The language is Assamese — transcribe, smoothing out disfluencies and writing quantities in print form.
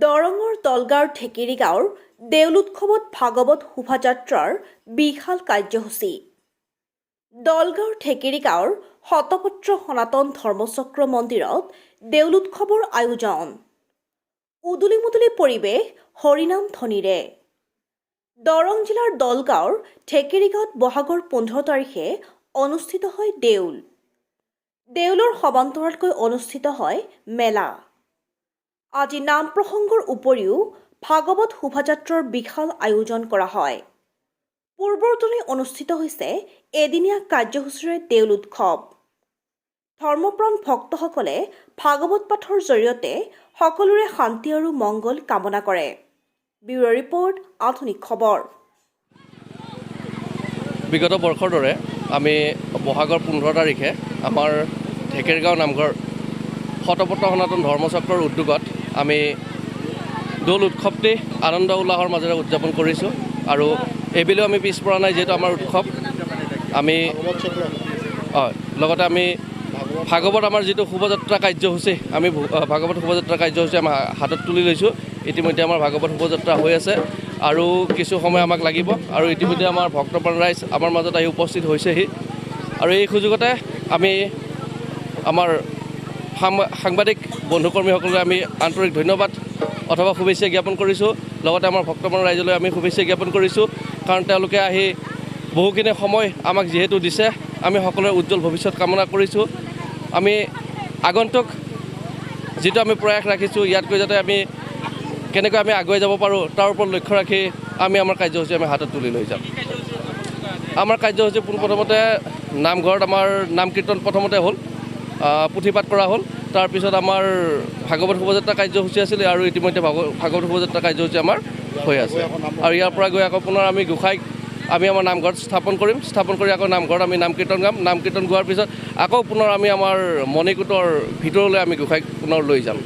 দৰঙৰ দলগাঁৱৰ ঠেকেৰী গাঁৱৰ দেউল উৎসৱত ভাগৱত শোভাযাত্ৰাৰ বিশাল কাৰ্যসূচী। দলগাঁৱৰ ঠেকেৰী গাঁৱৰ শতপত্ৰ সনাতন ধৰ্মচক্ৰ মন্দিৰত দেউল উৎসৱৰ আয়োজন। উদুলি মুদুলি পৰিৱেশ হৰিনাম ধ্বনিৰে। দৰং জিলাৰ দলগাঁৱৰ ঠেকেৰী গাঁৱত বহাগৰ 15 তাৰিখে অনুষ্ঠিত হয় দেউল। দেউলৰ সমান্তৰালকৈ অনুষ্ঠিত হয় মেলা। আজি নাম প্ৰসংগৰ উপৰিও ভাগৱত শোভাযাত্ৰাৰ বিশাল আয়োজন কৰা হয়। পূৰ্বৰ দৰে অনুষ্ঠিত হৈছে এদিনীয়া কাৰ্যসূচীৰে দেউল উৎসৱ। ধৰ্মপ্ৰাণ ভক্তসকলে ভাগৱত পাঠৰ জৰিয়তে সকলোৰে শান্তি আৰু মংগল কামনা কৰে। ব্যুৰ' ৰিপৰ্ট, আধুনিক খবৰ। বিগত বৰ্ষৰ দৰে আমি বহাগৰ 15 তাৰিখে আমাৰ ঢেকেৰীগাঁও নামঘৰ শতপত্ৰ সনাতন ধৰ্মচক্ৰৰ উদ্যোগত আমি দৌল উৎসৱটি আনন্দ উল্লাহৰ মাজেৰে উদযাপন কৰিছোঁ। আৰু এইবুলিও আমি পিছপৰা নাই, যিহেতু আমাৰ উৎসৱ। আমি লগতে আমি ভাগৱত আমাৰ যিটো শোভাযাত্ৰা কাৰ্যসূচী, আমি ভাগৱত শোভাযাত্ৰা কাৰ্যসূচী আমাৰ হাতত তুলি লৈছোঁ। ইতিমধ্যে আমাৰ ভাগৱত শোভাযাত্ৰা হৈ আছে আৰু কিছু সময় আমাক লাগিব। আৰু ইতিমধ্যে আমাৰ ভক্তপ্ৰাণ ৰাইজ আমাৰ মাজত আহি উপস্থিত হৈছেহি। আৰু এই সুযোগতে আমি আমাৰ সাংবাদিক বন্ধুকৰ্মীসকললৈ আমি আন্তৰিক ধন্যবাদ অথবা শুভেচ্ছা জ্ঞাপন কৰিছোঁ। লগতে আমাৰ ভক্তপ্ৰাণ ৰাইজলৈ আমি শুভেচ্ছা জ্ঞাপন কৰিছোঁ, কাৰণ তেওঁলোকে আহি বহুখিনি সময় আমাক যিহেতু দিছে। আমি সকলোৰে উজ্জ্বল ভৱিষ্যত কামনা কৰিছোঁ। আমি আগন্তুক যিটো আমি প্ৰয়াস ৰাখিছোঁ, ইয়াতকৈ যাতে আমি কেনেকৈ আমি আগুৱাই যাব পাৰোঁ তাৰ ওপৰত লক্ষ্য ৰাখি আমি আমাৰ কাৰ্যসূচী আমি হাতত তুলি লৈ যাম। আমাৰ কাৰ্যসূচী পোনপ্ৰথমতে নামঘৰত আমাৰ নাম কীৰ্তন প্ৰথমতে হ'ল, পুথিপাঠ কৰা হ'ল। তাৰপিছত আমাৰ ভাগৱত শোভাযাত্ৰা কাৰ্যসূচী আছিলে আৰু ইতিমধ্যে ভাগৱত শোভাযাত্ৰা কাৰ্যসূচী আমাৰ হৈ আছে। আৰু ইয়াৰ পৰা গৈ আকৌ পুনৰ আমি গোসাঁইক আমি আমাৰ নামঘৰত স্থাপন কৰিম। স্থাপন কৰি আকৌ নামঘৰত আমি নাম কীৰ্তন গাম। নাম কীৰ্তন গোৱাৰ পিছত আকৌ পুনৰ আমি আমাৰ মণিকূটৰ ভিতৰলৈ আমি গোসাঁইক পুনৰ লৈ যাম।